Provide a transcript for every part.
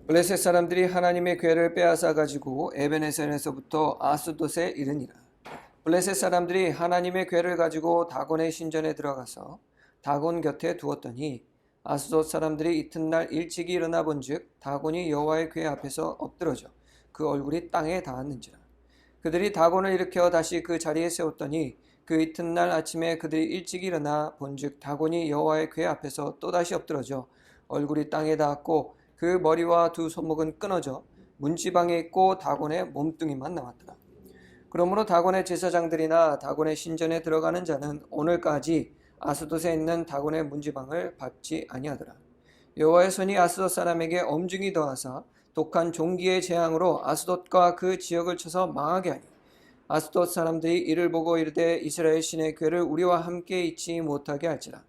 블레셋 사람들이 하나님의 궤를 빼앗아 가지고 에벤에셀에서부터 아스돗에 이르니라. 블레셋 사람들이 하나님의 궤를 가지고 다곤의 신전에 들어가서 다곤 곁에 두었더니 아스돗 사람들이 이튿날 일찍이 일어나 본즉 다곤이 여호와의 궤 앞에서 엎드러져 그 얼굴이 땅에 닿았는지라. 그들이 다곤을 일으켜 다시 그 자리에 세웠더니 그 이튿날 아침에 그들이 일찍이 일어나 본즉 다곤이 여호와의 궤 앞에서 또다시 엎드러져 얼굴이 땅에 닿았고 그 머리와 두 손목은 끊어져 문지방에 있고 다곤의 몸뚱이만 남았더라. 그러므로 다곤의 제사장들이나 다곤의 신전에 들어가는 자는 오늘까지 아스돗에 있는 다곤의 문지방을 밟지 아니하더라. 여호와의 손이 아스돗 사람에게 엄중히 더하사 독한 종기의 재앙으로 아스돗과 그 지역을 쳐서 망하게 하니 아스돗 사람들이 이를 보고 이르되 이스라엘 신의 궤를 우리와 함께 잊지 못하게 할지라.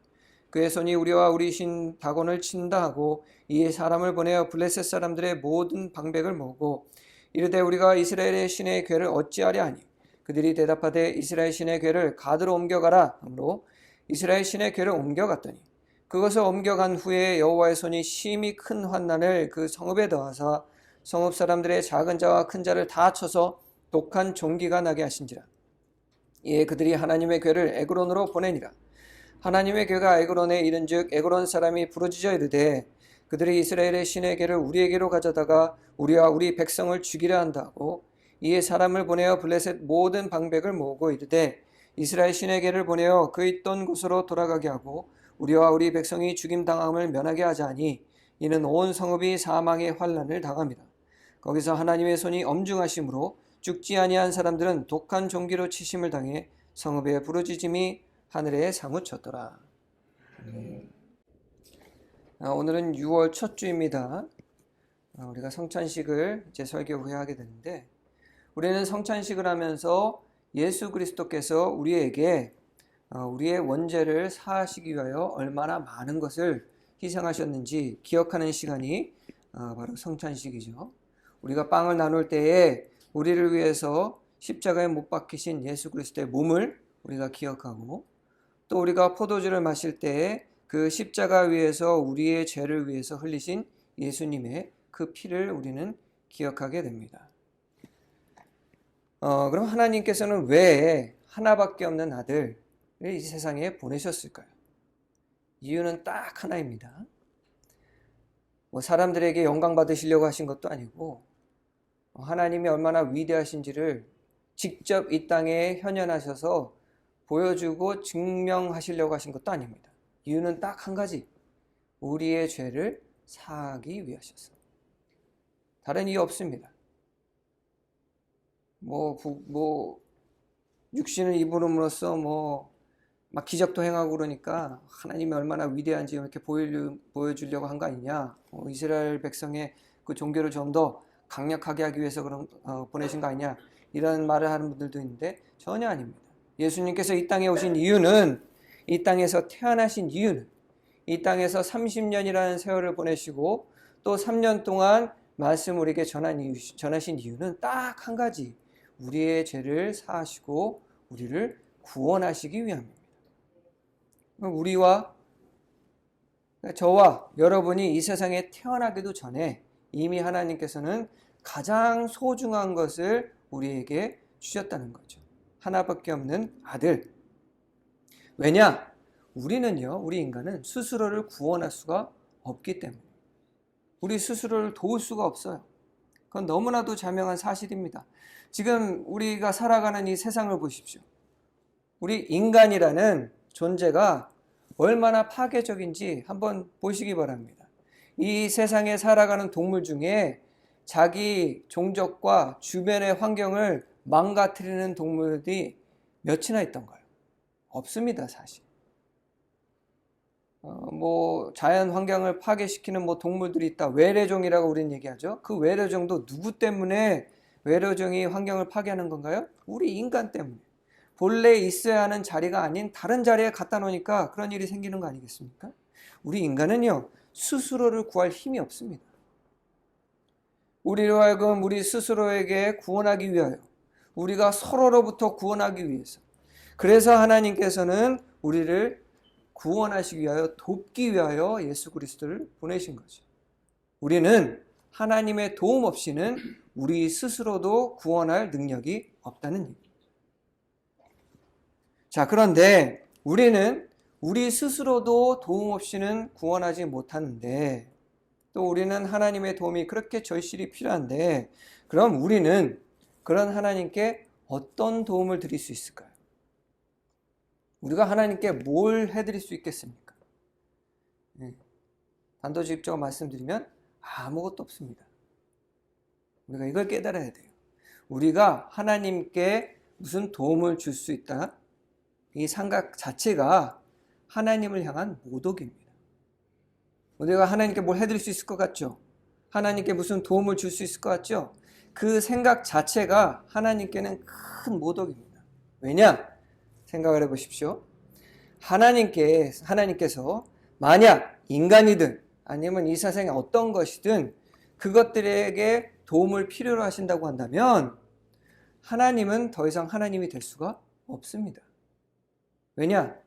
그의 손이 우리와 우리 신 다곤을 친다 하고 이에 사람을 보내어 블레셋 사람들의 모든 방백을 모으고 이르되 우리가 이스라엘의 신의 궤를 어찌하랴 하니 그들이 대답하되 이스라엘 신의 궤를 가드로 옮겨가라 하므로 이스라엘 신의 궤를 옮겨갔더니 그것을 옮겨간 후에 여호와의 손이 심히 큰 환난을 그 성읍에 더하사 성읍 사람들의 작은 자와 큰 자를 다 쳐서 독한 종기가 나게 하신지라. 이에 그들이 하나님의 궤를 에그론으로 보내니라. 하나님의 궤가 에그론에 이른즉 에그론 사람이 부르짖어 이르되 그들이 이스라엘의 신의 궤를 우리에게로 가져다가 우리와 우리 백성을 죽이려 한다고 이에 사람을 보내어 블레셋 모든 방백을 모으고 이르되 이스라엘 신의 궤를 보내어 그 있던 곳으로 돌아가게 하고 우리와 우리 백성이 죽임당함을 면하게 하자 하니 이는 온 성읍이 사망의 환난을 당합니다. 거기서 하나님의 손이 엄중하심으로 죽지 아니한 사람들은 독한 종기로 치심을 당해 성읍의 부르짖음이 하늘에 사무쳤더라. 오늘은 6월 첫 주입니다. 우리가 성찬식을 이제 설교 후에 하게 되는데 우리는 성찬식을 하면서 예수 그리스도께서 우리에게 우리의 원죄를 사하시기 위하여 얼마나 많은 것을 희생하셨는지 기억하는 시간이 바로 성찬식이죠. 우리가 빵을 나눌 때에 우리를 위해서 십자가에 못 박히신 예수 그리스도의 몸을 우리가 기억하고 또 우리가 포도주를 마실 때에 그 십자가 위에서 우리의 죄를 위해서 흘리신 예수님의 그 피를 우리는 기억하게 됩니다. 그럼 하나님께서는 왜 하나밖에 없는 아들을 이 세상에 보내셨을까요? 이유는 딱 하나입니다. 사람들에게 영광 받으시려고 하신 것도 아니고 하나님이 얼마나 위대하신지를 직접 이 땅에 현현하셔서 보여주고 증명하시려고 하신 것도 아닙니다. 이유는 딱 한 가지. 우리의 죄를 사하기 위하셔서. 다른 이유 없습니다. 육신을 입음으로써 막 기적도 행하고 그러니까 하나님이 얼마나 위대한지 이렇게 보여주려고 한 거 아니냐. 이스라엘 백성의 그 종교를 좀 더 강력하게 하기 위해서 보내신 거 아니냐. 이런 말을 하는 분들도 있는데 전혀 아닙니다. 예수님께서 이 땅에 오신 이유는 이 땅에서 태어나신 이유는 이 땅에서 30년이라는 세월을 보내시고 또 3년 동안 말씀을 우리에게 전하신 이유는 딱 한 가지. 우리의 죄를 사하시고 우리를 구원하시기 위함입니다. 저와 여러분이 이 세상에 태어나기도 전에 이미 하나님께서는 가장 소중한 것을 우리에게 주셨다는 거죠. 하나밖에 없는 아들. 왜냐? 우리 인간은 스스로를 구원할 수가 없기 때문에. 우리 스스로를 도울 수가 없어요. 그건 너무나도 자명한 사실입니다. 지금 우리가 살아가는 이 세상을 보십시오. 우리 인간이라는 존재가 얼마나 파괴적인지 한번 보시기 바랍니다. 이 세상에 살아가는 동물 중에 자기 종족과 주변의 환경을 망가뜨리는 동물들이 몇이나 있던가요? 없습니다, 사실. 자연 환경을 파괴시키는 동물들이 있다. 외래종이라고 우리는 얘기하죠. 그 외래종도 누구 때문에 외래종이 환경을 파괴하는 건가요? 우리 인간 때문에. 본래 있어야 하는 자리가 아닌 다른 자리에 갖다 놓으니까 그런 일이 생기는 거 아니겠습니까? 우리 인간은요, 스스로를 구할 힘이 없습니다. 우리로 하여금 우리 스스로에게 구원하기 위하여, 우리가 서로로부터 구원하기 위해서. 그래서 하나님께서는 우리를 구원하시기 위하여 돕기 위하여 예수 그리스도를 보내신 거죠. 우리는 하나님의 도움 없이는 우리 스스로도 구원할 능력이 없다는 얘기입니다. 자, 그런데 우리는 우리 스스로도 도움 없이는 구원하지 못하는데 또 우리는 하나님의 도움이 그렇게 절실히 필요한데 그럼 우리는 그런 하나님께 어떤 도움을 드릴 수 있을까요? 우리가 하나님께 뭘 해드릴 수 있겠습니까? 단도직입적으로 말씀드리면 아무것도 없습니다. 우리가 이걸 깨달아야 돼요. 우리가 하나님께 무슨 도움을 줄 수 있다? 이 생각 자체가 하나님을 향한 모독입니다. 우리가 하나님께 뭘 해드릴 수 있을 것 같죠? 하나님께 무슨 도움을 줄 수 있을 것 같죠? 그 생각 자체가 하나님께는 큰 모독입니다. 왜냐? 생각을 해보십시오. 하나님께서 만약 인간이든 아니면 이 세상에 어떤 것이든 그것들에게 도움을 필요로 하신다고 한다면 하나님은 더 이상 하나님이 될 수가 없습니다. 왜냐?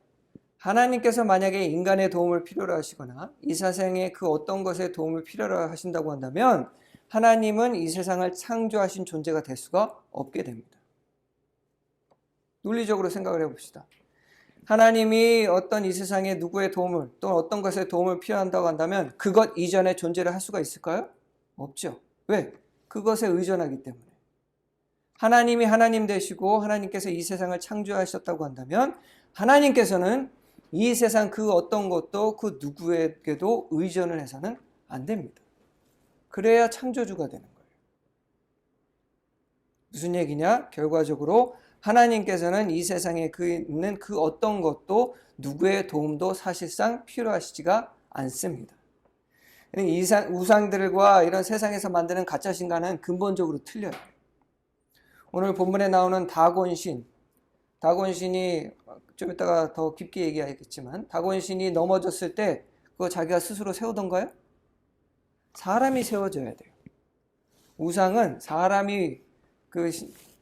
하나님께서 만약에 인간의 도움을 필요로 하시거나 이 세상에 그 어떤 것에 도움을 필요로 하신다고 한다면 하나님은 이 세상을 창조하신 존재가 될 수가 없게 됩니다. 논리적으로 생각을 해봅시다. 하나님이 어떤 이 세상에 누구의 도움을 또 어떤 것에 도움을 필요한다고 한다면 그것 이전에 존재를 할 수가 있을까요? 없죠. 왜? 그것에 의존하기 때문에. 하나님이 하나님 되시고 하나님께서 이 세상을 창조하셨다고 한다면 하나님께서는 이 세상 그 어떤 것도 그 누구에게도 의존을 해서는 안 됩니다. 그래야 창조주가 되는 거예요. 무슨 얘기냐? 결과적으로 하나님께서는 이 세상에 있는 그 어떤 것도 누구의 도움도 사실상 필요하시지가 않습니다. 우상들과 이런 세상에서 만드는 가짜신과는 근본적으로 틀려요. 오늘 본문에 나오는 다곤신이 좀 이따가 더 깊게 얘기하겠지만 다곤신이 넘어졌을 때 그거 자기가 스스로 세우던가요? 사람이 세워줘야 돼요. 우상은 사람이 그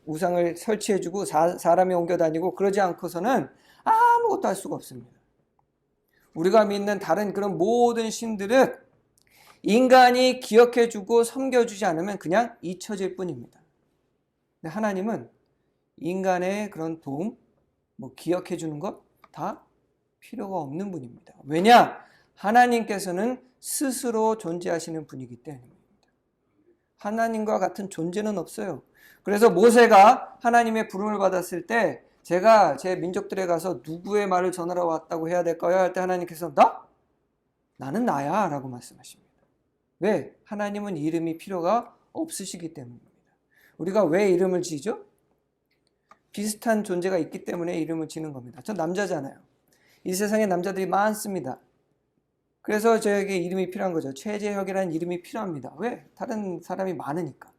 우상을 설치해주고 사람이 옮겨다니고 그러지 않고서는 아무것도 할 수가 없습니다. 우리가 믿는 다른 그런 모든 신들은 인간이 기억해주고 섬겨주지 않으면 그냥 잊혀질 뿐입니다. 근데 하나님은 인간의 그런 도움, 기억해주는 것 다 필요가 없는 분입니다. 왜냐? 하나님께서는 스스로 존재하시는 분이기 때문입니다. 하나님과 같은 존재는 없어요. 그래서 모세가 하나님의 부름을 받았을 때 제가 제 민족들에 가서 누구의 말을 전하러 왔다고 해야 될까요? 할 때 하나님께서 나는 나야 라고 말씀하십니다. 왜? 하나님은 이름이 필요가 없으시기 때문입니다. 우리가 왜 이름을 지죠? 비슷한 존재가 있기 때문에 이름을 지는 겁니다. 전 남자잖아요. 이 세상에 남자들이 많습니다. 그래서 저에게 이름이 필요한 거죠. 최재혁이라는 이름이 필요합니다. 왜? 다른 사람이 많으니까.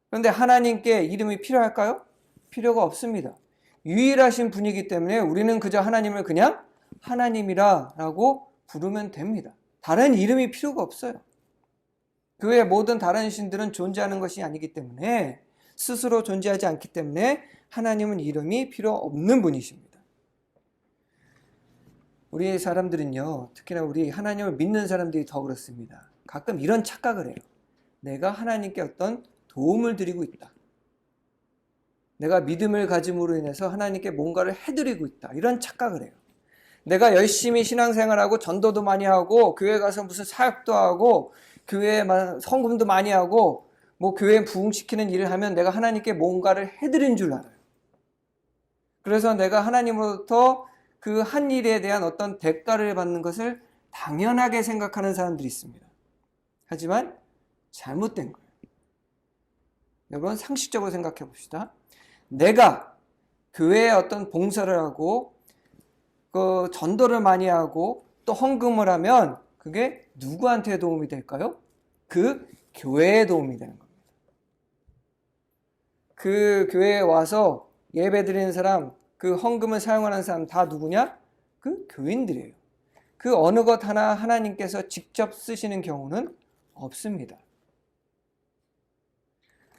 그런데 하나님께 이름이 필요할까요? 필요가 없습니다. 유일하신 분이기 때문에 우리는 그저 하나님을 그냥 하나님이라 라고 부르면 됩니다. 다른 이름이 필요가 없어요. 그 외에 모든 다른 신들은 존재하는 것이 아니기 때문에 스스로 존재하지 않기 때문에 하나님은 이름이 필요 없는 분이십니다. 우리 사람들은요, 특히나 우리 하나님을 믿는 사람들이 더 그렇습니다. 가끔 이런 착각을 해요. 내가 하나님께 어떤 도움을 드리고 있다. 내가 믿음을 가짐으로 인해서 하나님께 뭔가를 해드리고 있다. 이런 착각을 해요. 내가 열심히 신앙생활하고 전도도 많이 하고 교회 가서 무슨 사역도 하고 교회에 헌금도 많이 하고 교회 부흥시키는 일을 하면 내가 하나님께 뭔가를 해드린 줄 알아요. 그래서 내가 하나님으로부터 그 한 일에 대한 어떤 대가를 받는 것을 당연하게 생각하는 사람들이 있습니다. 하지만 잘못된 거예요. 여러분 상식적으로 생각해 봅시다. 내가 교회에 어떤 봉사를 하고 그 전도를 많이 하고 또 헌금을 하면 그게 누구한테 도움이 될까요? 그 교회에 도움이 되는 겁니다. 그 교회에 와서 예배 드리는 사람, 그 헌금을 사용하는 사람 다 누구냐? 그 교인들이에요. 그 어느 것 하나 하나님께서 직접 쓰시는 경우는 없습니다.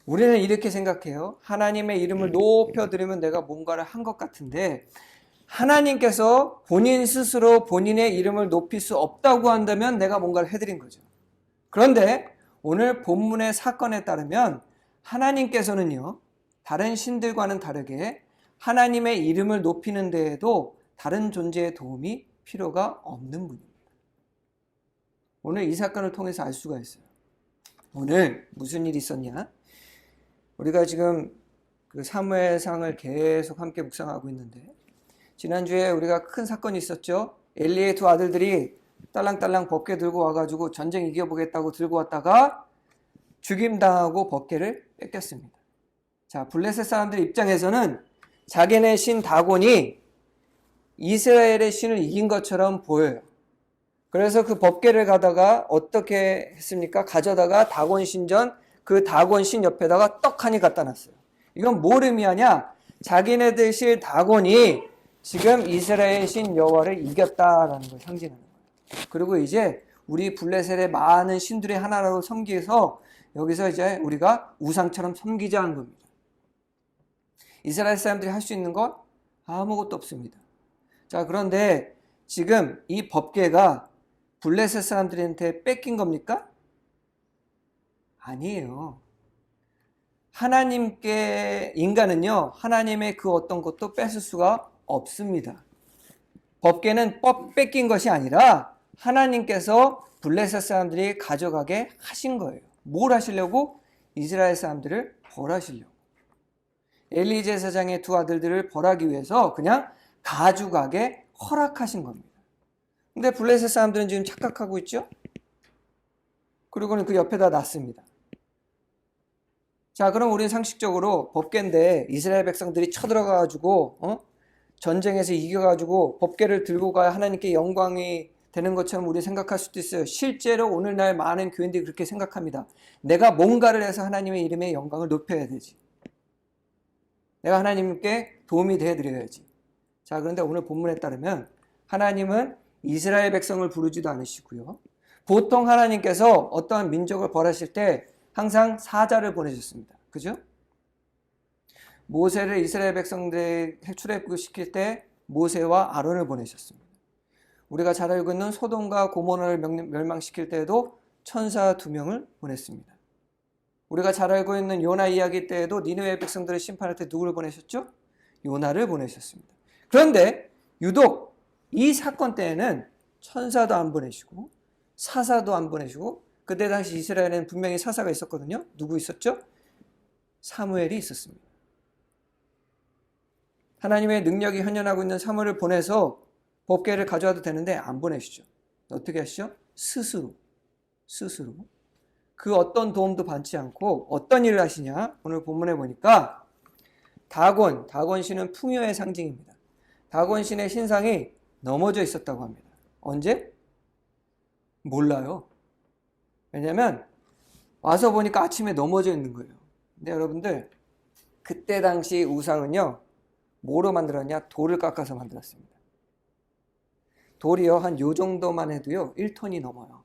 우리는 이렇게 생각해요. 하나님의 이름을 높여드리면 내가 뭔가를 한 것 같은데 하나님께서 본인 스스로 본인의 이름을 높일 수 없다고 한다면 내가 뭔가를 해드린 거죠. 그런데 오늘 본문의 사건에 따르면 하나님께서는요, 다른 신들과는 다르게 하나님의 이름을 높이는 데에도 다른 존재의 도움이 필요가 없는 분입니다. 오늘 이 사건을 통해서 알 수가 있어요. 오늘 무슨 일이 있었냐? 우리가 지금 그 사무엘상을 계속 함께 묵상하고 있는데, 지난주에 우리가 큰 사건이 있었죠. 엘리의 두 아들들이 딸랑딸랑 법궤 들고 와가지고 전쟁 이겨보겠다고 들고 왔다가 죽임당하고 법궤를 뺏겼습니다. 자, 블레셋 사람들 입장에서는 자기네 신 다곤이 이스라엘의 신을 이긴 것처럼 보여요. 그래서 그 법궤를 가다가 어떻게 했습니까? 가져다가 다곤 신전, 그 다곤 신 옆에다가 떡하니 갖다 놨어요. 이건 뭘 의미하냐? 자기네들 신 다곤이 지금 이스라엘 신 여호와를 이겼다라는 걸 상징하는 거예요. 그리고 이제 우리 블레셋의 많은 신들의 하나로 섬기서 여기서 이제 우리가 우상처럼 섬기자는 겁니다. 이스라엘 사람들이 할 수 있는 건 아무것도 없습니다. 자, 그런데 지금 이 법궤가 블레셋 사람들한테 뺏긴 겁니까? 아니에요. 하나님께, 인간은요, 하나님의 그 어떤 것도 뺏을 수가 없습니다. 법궤는 뺏긴 것이 아니라 하나님께서 블레셋 사람들이 가져가게 하신 거예요. 뭘 하시려고? 이스라엘 사람들을 벌하시려고. 엘리 제사장의 두 아들들을 벌하기 위해서 그냥 가져가게 허락하신 겁니다. 근데 블레셋 사람들은 지금 착각하고 있죠? 그리고는 그 옆에다 놨습니다. 자, 그럼 우리는 상식적으로 법궤인데 이스라엘 백성들이 쳐들어가가지고 전쟁에서 이겨가지고 법궤를 들고 가야 하나님께 영광이 되는 것처럼 우리 생각할 수도 있어요. 실제로 오늘날 많은 교인들이 그렇게 생각합니다. 내가 뭔가를 해서 하나님의 이름의 영광을 높여야 되지. 내가 하나님께 도움이 되어드려야지. 자, 그런데 오늘 본문에 따르면 하나님은 이스라엘 백성을 부르지도 않으시고요. 보통 하나님께서 어떠한 민족을 벌하실 때 항상 사자를 보내셨습니다. 그죠? 모세를 이스라엘 백성들 출애굽시킬 때 모세와 아론을 보내셨습니다. 우리가 잘 알고 있는 소돔과 고모라를 멸망시킬 때에도 천사 2명을 보냈습니다. 우리가 잘 알고 있는 요나 이야기 때에도 니느웨 백성들을 심판할 때 누구를 보내셨죠? 요나를 보내셨습니다. 그런데 유독 이 사건 때에는 천사도 안 보내시고 사사도 안 보내시고, 그때 당시 이스라엘에는 분명히 사사가 있었거든요. 누구 있었죠? 사무엘이 있었습니다. 하나님의 능력이 현현하고 있는 사무엘을 보내서 법궤를 가져와도 되는데 안 보내시죠. 어떻게 하시죠? 스스로 그 어떤 도움도 받지 않고 어떤 일을 하시냐? 오늘 본문에 보니까 다곤 신은 풍요의 상징입니다. 다곤 신의 신상이 넘어져 있었다고 합니다. 언제? 몰라요. 왜냐면 와서 보니까 아침에 넘어져 있는 거예요. 근데 여러분들, 그때 당시 우상은요, 뭐로 만들었냐? 돌을 깎아서 만들었습니다. 돌이요, 한 요 정도만 해도요 1톤이 넘어요.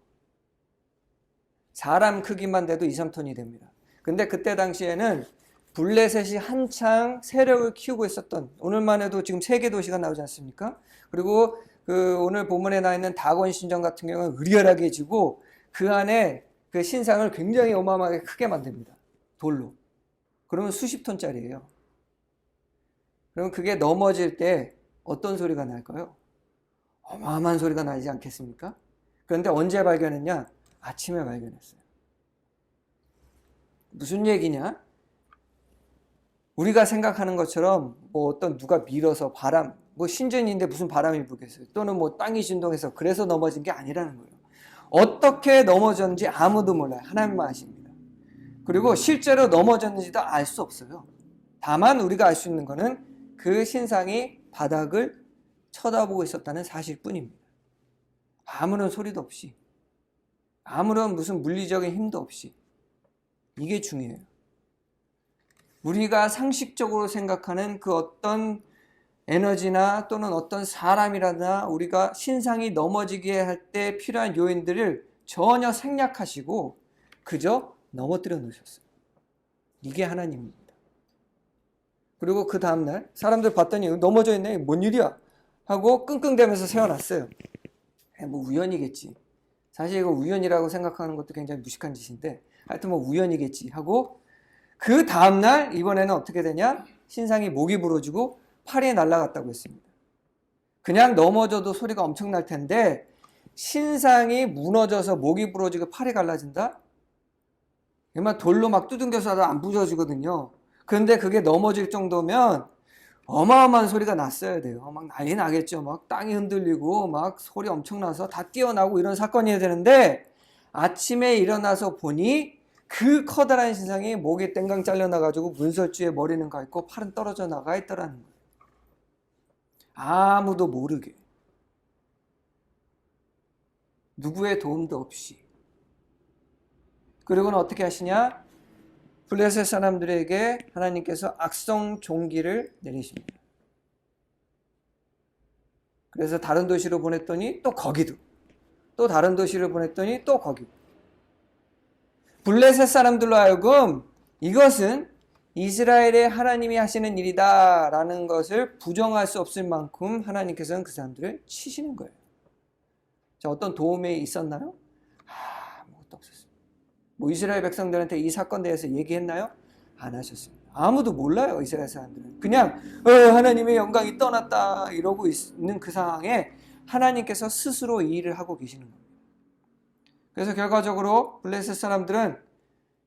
사람 크기만 돼도 2, 3톤이 됩니다. 근데 그때 당시에는 블레셋이 한창 세력을 키우고 있었던, 오늘만 해도 지금 세계 도시가 나오지 않습니까? 그리고 그 오늘 본문에 나 있는 다곤 신전 같은 경우는 의리하게 지고 그 안에 그 신상을 굉장히 어마어마하게 크게 만듭니다. 돌로. 그러면 수십 톤짜리예요. 그럼 그게 넘어질 때 어떤 소리가 날까요? 어마어마한 소리가 나지 않겠습니까? 그런데 언제 발견했냐? 아침에 발견했어요. 무슨 얘기냐? 우리가 생각하는 것처럼 뭐 어떤 누가 밀어서 바람, 뭐 신전인데 무슨 바람이 불겠어요. 또는 뭐 땅이 진동해서 그래서 넘어진 게 아니라는 거예요. 어떻게 넘어졌는지 아무도 몰라요. 하나님만 아십니다. 그리고 실제로 넘어졌는지도 알 수 없어요. 다만 우리가 알 수 있는 거는 그 신상이 바닥을 쳐다보고 있었다는 사실뿐입니다. 아무런 소리도 없이, 아무런 무슨 물리적인 힘도 없이. 이게 중요해요. 우리가 상식적으로 생각하는 그 어떤 에너지나 또는 어떤 사람이라나 우리가 신상이 넘어지게 할 때 필요한 요인들을 전혀 생략하시고 그저 넘어뜨려 놓으셨어요. 이게 하나님입니다. 그리고 그 다음날 사람들 봤더니 넘어져 있네. 뭔 일이야? 하고 끙끙대면서 세워놨어요. 뭐 우연이겠지. 사실 이거 우연이라고 생각하는 것도 굉장히 무식한 짓인데 하여튼 뭐 우연이겠지 하고 그 다음날 이번에는 어떻게 되냐? 신상이 목이 부러지고 팔이 날아갔다고 했습니다. 그냥 넘어져도 소리가 엄청 날 텐데 신상이 무너져서 목이 부러지고 팔이 갈라진다? 정말 돌로 막 두둥겨서 안 부서지거든요. 그런데 그게 넘어질 정도면 어마어마한 소리가 났어야 돼요. 막 난리 나겠죠. 막 땅이 흔들리고 막 소리 엄청 나서 다 뛰어나고 이런 사건이어야 되는데 아침에 일어나서 보니 그 커다란 신상이 목이 땡강 잘려나가지고 문설주에 머리는 가 있고 팔은 떨어져 나가 있더라는 거예요. 아무도 모르게. 누구의 도움도 없이. 그리고는 어떻게 하시냐? 블레셋 사람들에게 하나님께서 악성 종기를 내리십니다. 그래서 다른 도시로 보냈더니 또 거기도, 또 다른 도시로 보냈더니 또 거기도. 블레셋 사람들로 하여금 이것은 이스라엘의 하나님이 하시는 일이다 라는 것을 부정할 수 없을 만큼 하나님께서는 그 사람들을 치시는 거예요. 자, 어떤 도움이 있었나요? 아무것도 없었어요. 뭐 이스라엘 백성들한테 이 사건 대해서 얘기했나요? 안 하셨습니다. 아무도 몰라요. 이스라엘 사람들은. 그냥 하나님의 영광이 떠났다 이러고 있는 그 상황에 하나님께서 스스로 이 일을 하고 계시는 겁니다. 그래서 결과적으로 블레셋 사람들은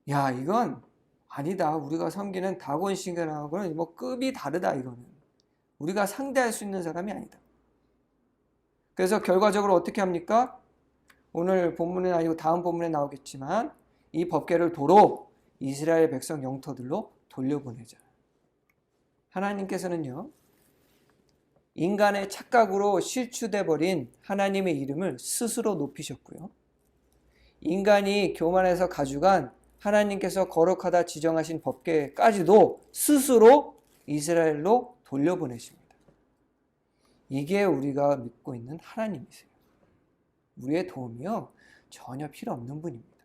야 이건 아니다. 우리가 섬기는 다곤 신전하고는 뭐 급이 다르다. 이거는 우리가 상대할 수 있는 사람이 아니다. 그래서 결과적으로 어떻게 합니까? 오늘 본문은 아니고 다음 본문에 나오겠지만 이 법궤를 도로 이스라엘 백성 영토들로 돌려보내자. 하나님께서는요 인간의 착각으로 실추돼 버린 하나님의 이름을 스스로 높이셨고요. 인간이 교만해서 가져간 하나님께서 거룩하다 지정하신 법궤까지도 스스로 이스라엘로 돌려보내십니다. 이게 우리가 믿고 있는 하나님이세요. 우리의 도움이요 전혀 필요 없는 분입니다.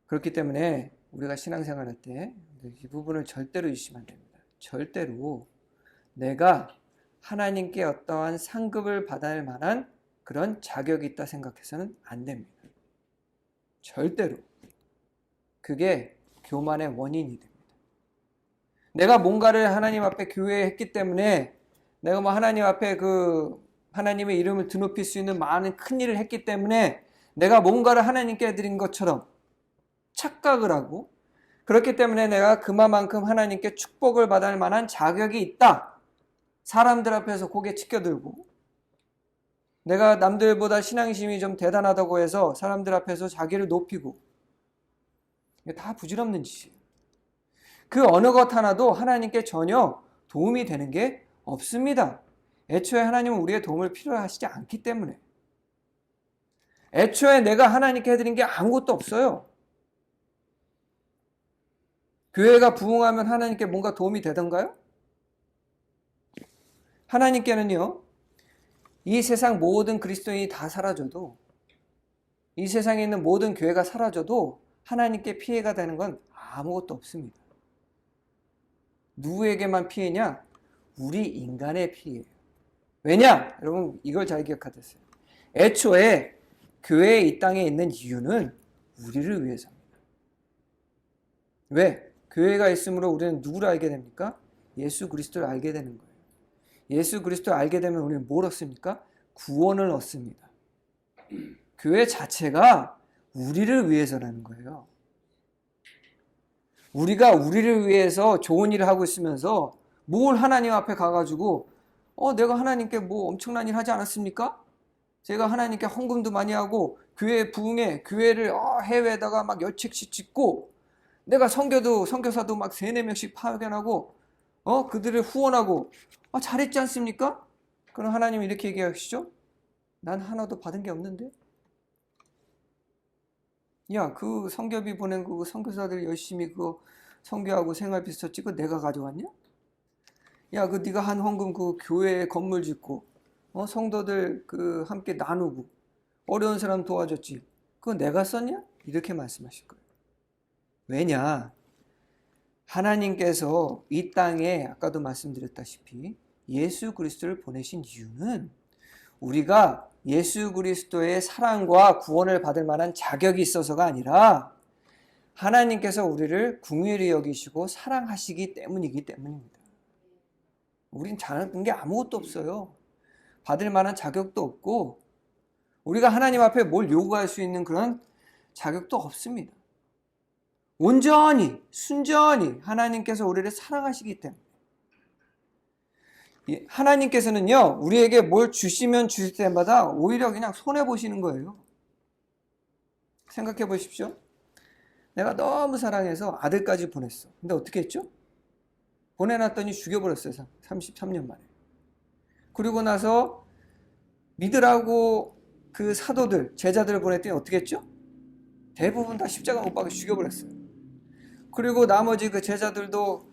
그렇기 때문에 우리가 신앙생활할 때 이 부분을 절대로 잊으시면 안 됩니다. 절대로 내가 하나님께 어떠한 상급을 받을 만한 그런 자격이 있다 생각해서는 안 됩니다. 절대로. 그게 교만의 원인이 됩니다. 내가 뭔가를 하나님 앞에 교회에 했기 때문에 내가 뭐 하나님 앞에 그 하나님의 이름을 드높일 수 있는 많은 큰 일을 했기 때문에 내가 뭔가를 하나님께 드린 것처럼 착각을 하고 그렇기 때문에 내가 그만큼 하나님께 축복을 받을 만한 자격이 있다. 사람들 앞에서 고개 치켜들고 내가 남들보다 신앙심이 좀 대단하다고 해서 사람들 앞에서 자기를 높이고 이게 다 부질없는 짓이에요. 그 어느 것 하나도 하나님께 전혀 도움이 되는 게 없습니다. 애초에 하나님은 우리의 도움을 필요하시지 않기 때문에. 애초에 내가 하나님께 해드린 게 아무것도 없어요. 교회가 부흥하면 하나님께 뭔가 도움이 되던가요? 하나님께는요, 이 세상 모든 그리스도인이 다 사라져도, 이 세상에 있는 모든 교회가 사라져도 하나님께 피해가 되는 건 아무것도 없습니다. 누구에게만 피해냐? 우리 인간의 피해예요. 왜냐? 여러분 이걸 잘 기억하세요. 애초에 교회에 이 땅에 있는 이유는 우리를 위해서입니다. 왜? 교회가 있으므로 우리는 누구를 알게 됩니까? 예수 그리스도를 알게 되는 거예요. 예수 그리스도를 알게 되면 우리는 뭘 얻습니까? 구원을 얻습니다. 교회 자체가 우리를 위해서라는 거예요. 우리가 우리를 위해서 좋은 일을 하고 있으면서 뭘 하나님 앞에 가가지고 내가 하나님께 뭐 엄청난 일 하지 않았습니까? 제가 하나님께 헌금도 많이 하고 교회 부흥에 교회를 해외에다가 막 열책씩 짓고 내가 선교사도 막 3-4명씩 파견하고 그들을 후원하고 잘했지 않습니까? 그럼 하나님 이렇게 얘기하시죠? 난 하나도 받은 게 없는데? 야, 그 선교비 보낸 그 선교사들 열심히 그 선교하고 생활비 썼지? 그거 내가 가져왔냐? 야, 그 네가 한 헌금 그 교회 건물 짓고 성도들 그 함께 나누고 어려운 사람 도와줬지? 그거 내가 썼냐? 이렇게 말씀하실 거예요. 왜냐? 하나님께서 이 땅에 아까도 말씀드렸다시피 예수 그리스도를 보내신 이유는 우리가 예수 그리스도의 사랑과 구원을 받을 만한 자격이 있어서가 아니라 하나님께서 우리를 긍휼히 여기시고 사랑하시기 때문이기 때문입니다. 우린 잘하는 게 아무것도 없어요. 받을 만한 자격도 없고 우리가 하나님 앞에 뭘 요구할 수 있는 그런 자격도 없습니다. 온전히 순전히 하나님께서 우리를 사랑하시기 때문에 하나님께서는요 우리에게 뭘 주시면 주실 때마다 오히려 그냥 손해보시는 거예요. 생각해 보십시오. 내가 너무 사랑해서 아들까지 보냈어. 근데 어떻게 했죠? 보내놨더니 죽여버렸어요. 33년 만에. 그리고 나서 믿으라고 그 사도들 제자들을 보냈더니 어떻게 했죠? 대부분 다 십자가 못 박아 죽여버렸어요. 그리고 나머지 그 제자들도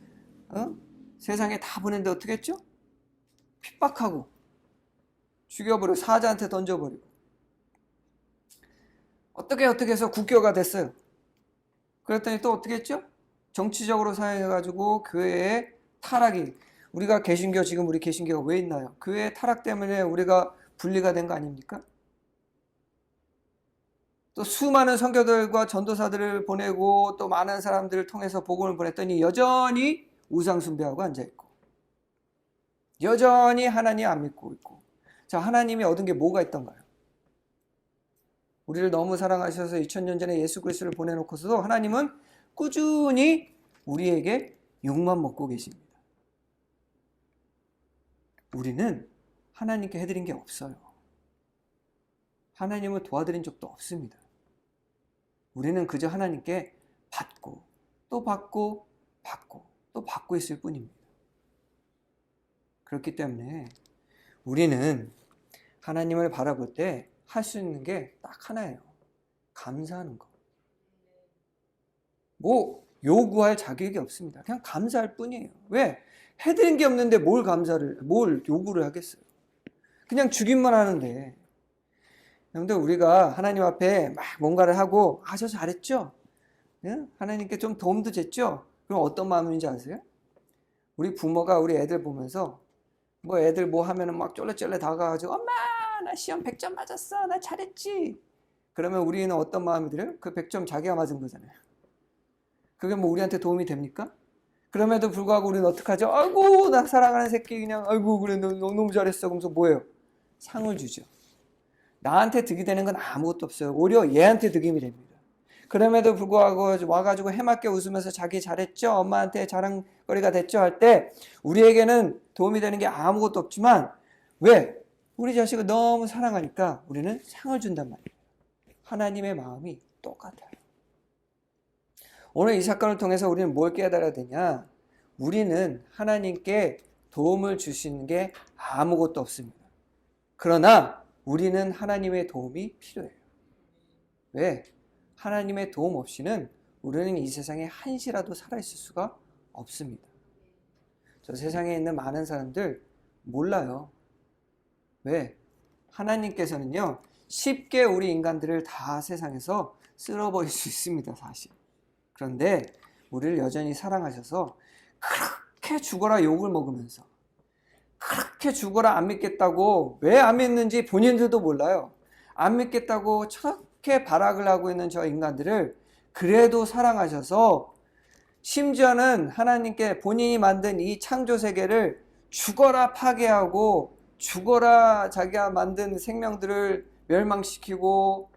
세상에 다 보냈는데 어떻게 했죠? 핍박하고 죽여버리고 사자한테 던져버리고 어떻게 해서 국교가 됐어요. 그랬더니 또 어떻게 했죠? 정치적으로 사용해가지고 교회의 타락이 우리가 개신교 지금 우리 개신교가 왜 있나요? 교회의 타락 때문에 우리가 분리가 된 거 아닙니까? 또 수많은 선교들과 전도사들을 보내고 또 많은 사람들을 통해서 복음을 보냈더니 여전히 우상 숭배하고 앉아있고 여전히 하나님 안 믿고 있고 자 하나님이 얻은 게 뭐가 있던가요? 우리를 너무 사랑하셔서 2000년 전에 예수 그리스도를 보내놓고서도 하나님은 꾸준히 우리에게 욕만 먹고 계십니다. 우리는 하나님께 해드린 게 없어요. 하나님을 도와드린 적도 없습니다. 우리는 그저 하나님께 받고 또 받고 받고 또 받고 있을 뿐입니다. 그렇기 때문에 우리는 하나님을 바라볼 때 할 수 있는 게 딱 하나예요. 감사하는 거. 뭐 요구할 자격이 없습니다. 그냥 감사할 뿐이에요. 왜? 해드린 게 없는데 뭘 요구를 하겠어요. 그냥 주기만 하는데. 근데 우리가 하나님 앞에 막 뭔가를 하고 저 잘했죠? 하나님께 좀 도움도 됐죠? 그럼 어떤 마음인지 아세요? 우리 부모가 우리 애들 보면서 뭐 애들 뭐 하면은 막 쫄래쫄래 다가가지고 엄마 나 시험 100점 맞았어 나 잘했지. 그러면 우리는 어떤 마음이 들어요? 그 100점 자기가 맞은 거잖아요. 그게 뭐 우리한테 도움이 됩니까? 그럼에도 불구하고 우리는 어떡하죠? 아이고 나 사랑하는 새끼 그냥 아이고 그래 너 너무 잘했어. 그러면서 뭐예요? 상을 주죠. 나한테 득이 되는 건 아무것도 없어요. 오히려 얘한테 득임이 됩니다. 그럼에도 불구하고 와가지고 해맑게 웃으면서 자기 잘했죠? 엄마한테 자랑거리가 됐죠? 할 때 우리에게는 도움이 되는 게 아무것도 없지만 왜? 우리 자식을 너무 사랑하니까 우리는 상을 준단 말이에요. 하나님의 마음이 똑같아요. 오늘 이 사건을 통해서 우리는 뭘 깨달아야 되냐? 우리는 하나님께 도움을 주시는 게 아무것도 없습니다. 그러나 우리는 하나님의 도움이 필요해요. 왜? 하나님의 도움 없이는 우리는 이 세상에 한시라도 살아있을 수가 없습니다. 저 세상에 있는 많은 사람들 몰라요. 왜? 하나님께서는요 쉽게 우리 인간들을 다 세상에서 쓸어버릴 수 있습니다. 사실. 그런데 우리를 여전히 사랑하셔서 그렇게 죽어라 욕을 먹으면서 그렇게 죽어라 안 믿겠다고 왜 안 믿는지 본인들도 몰라요. 안 믿겠다고 저렇게 발악을 하고 있는 저 인간들을 그래도 사랑하셔서 심지어는 하나님께 본인이 만든 이 창조 세계를 죽어라 파괴하고 죽어라 자기가 만든 생명들을 멸망시키고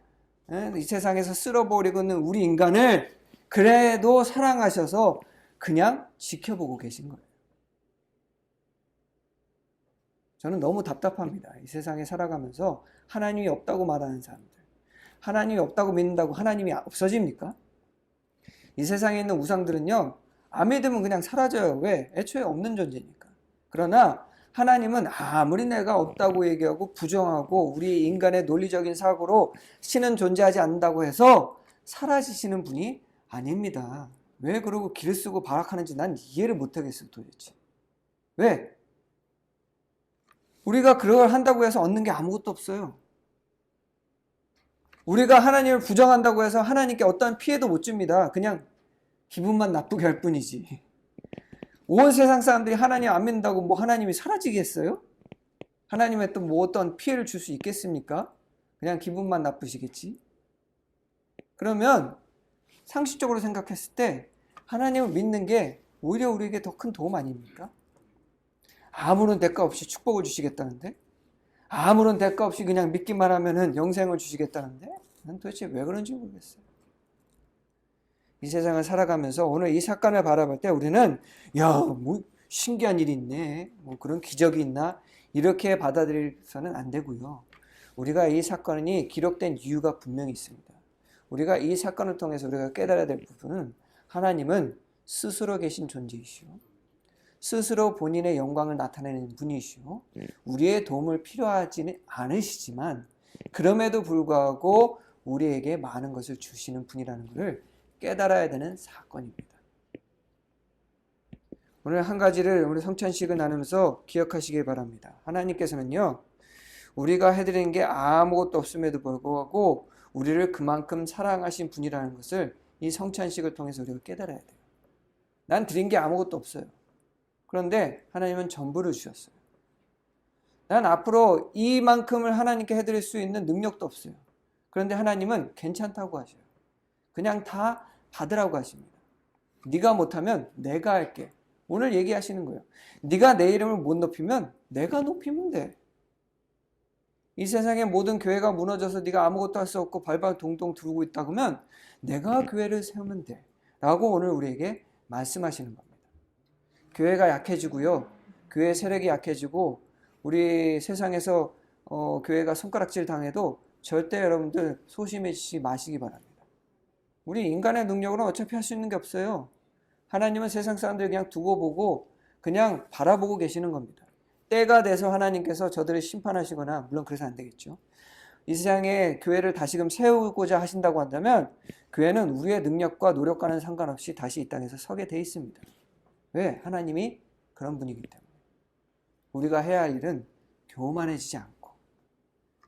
이 세상에서 쓸어버리고 있는 우리 인간을 그래도 사랑하셔서 그냥 지켜보고 계신 거예요. 저는 너무 답답합니다. 이 세상에 살아가면서 하나님이 없다고 말하는 사람들. 하나님이 없다고 믿는다고 하나님이 없어집니까? 이 세상에 있는 우상들은요. 안 믿으면 그냥 사라져요. 왜? 애초에 없는 존재니까. 그러나 하나님은 아무리 내가 없다고 얘기하고 부정하고 우리 인간의 논리적인 사고로 신은 존재하지 않는다고 해서 사라지시는 분이 아닙니다. 왜 그러고 길을 쓰고 발악하는지 난 이해를 못하겠어요. 도대체. 왜? 우리가 그걸 한다고 해서 얻는 게 아무것도 없어요. 우리가 하나님을 부정한다고 해서 하나님께 어떠한 피해도 못 줍니다. 그냥 기분만 나쁘게 할 뿐이지. 온 세상 사람들이 하나님 안 믿는다고 뭐 하나님이 사라지겠어요? 하나님의 또 뭐 어떤 피해를 줄 수 있겠습니까? 그냥 기분만 나쁘시겠지. 그러면 상식적으로 생각했을 때 하나님을 믿는 게 오히려 우리에게 더 큰 도움 아닙니까? 아무런 대가 없이 축복을 주시겠다는데, 아무런 대가 없이 그냥 믿기만 하면은 영생을 주시겠다는데, 난 도대체 왜 그런지 모르겠어요. 이 세상을 살아가면서 오늘 이 사건을 바라볼 때 우리는 뭐 신기한 일이 있네, 뭐 그런 기적이 있나, 이렇게 받아들여서는 안 되고요. 우리가 이 사건이 기록된 이유가 분명히 있습니다. 우리가 이 사건을 통해서 우리가 깨달아야 될 부분은 하나님은 스스로 계신 존재이시오. 스스로 본인의 영광을 나타내는 분이시오. 우리의 도움을 필요하지는 않으시지만 그럼에도 불구하고 우리에게 많은 것을 주시는 분이라는 것을 깨달아야 되는 사건입니다. 오늘 한 가지를 우리 성찬식을 나누면서 기억하시길 바랍니다. 하나님께서는요, 우리가 해드리는 게 아무것도 없음에도 불구하고 우리를 그만큼 사랑하신 분이라는 것을 이 성찬식을 통해서 우리가 깨달아야 돼요. 난 드린 게 아무것도 없어요. 그런데 하나님은 전부를 주셨어요. 난 앞으로 이만큼을 하나님께 해드릴 수 있는 능력도 없어요. 그런데 하나님은 괜찮다고 하셔요. 그냥 다 받으라고 하십니다. 네가 못하면 내가 할게. 오늘 얘기하시는 거예요. 네가 내 이름을 못 높이면 내가 높이면 돼. 이 세상의 모든 교회가 무너져서 네가 아무것도 할 수 없고 발발 동동 두르고 있다 그러면 내가 교회를 세우면 돼. 라고 오늘 우리에게 말씀하시는 겁니다. 교회가 약해지고요. 교회 세력이 약해지고 우리 세상에서 교회가 손가락질 당해도 절대 여러분들 소심해지지 마시기 바랍니다. 우리 인간의 능력으로는 어차피 할 수 있는 게 없어요. 하나님은 세상 사람들 그냥 두고 보고 그냥 바라보고 계시는 겁니다. 때가 돼서 하나님께서 저들을 심판하시거나, 물론 그래서 안 되겠죠. 이 세상에 교회를 다시금 세우고자 하신다고 한다면 교회는 우리의 능력과 노력과는 상관없이 다시 이 땅에서 서게 돼 있습니다. 왜? 하나님이 그런 분이기 때문에. 우리가 해야 할 일은 교만해지지 않고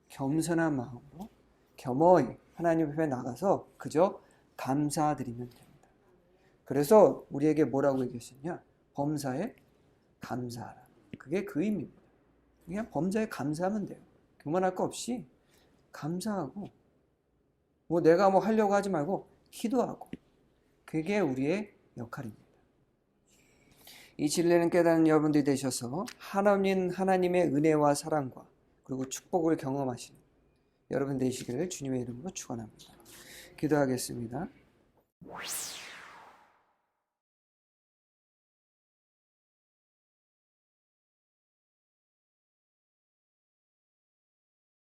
겸손한 마음으로 겸허히 하나님 앞에 나가서 그저 감사드리면 됩니다. 그래서 우리에게 뭐라고 얘기하셨냐? 범사에 감사하라. 그게 그 의미입니다. 그냥 범사에 감사하면 돼요. 교만할 거 없이 감사하고 뭐 내가 뭐 하려고 하지 말고 기도하고, 그게 우리의 역할입니다. 이 진리는 깨닫는 여러분들이 되셔서 하나님의 은혜와 사랑과 그리고 축복을 경험하시는 여러분 되시기를 주님의 이름으로 축원합니다. 기도하겠습니다.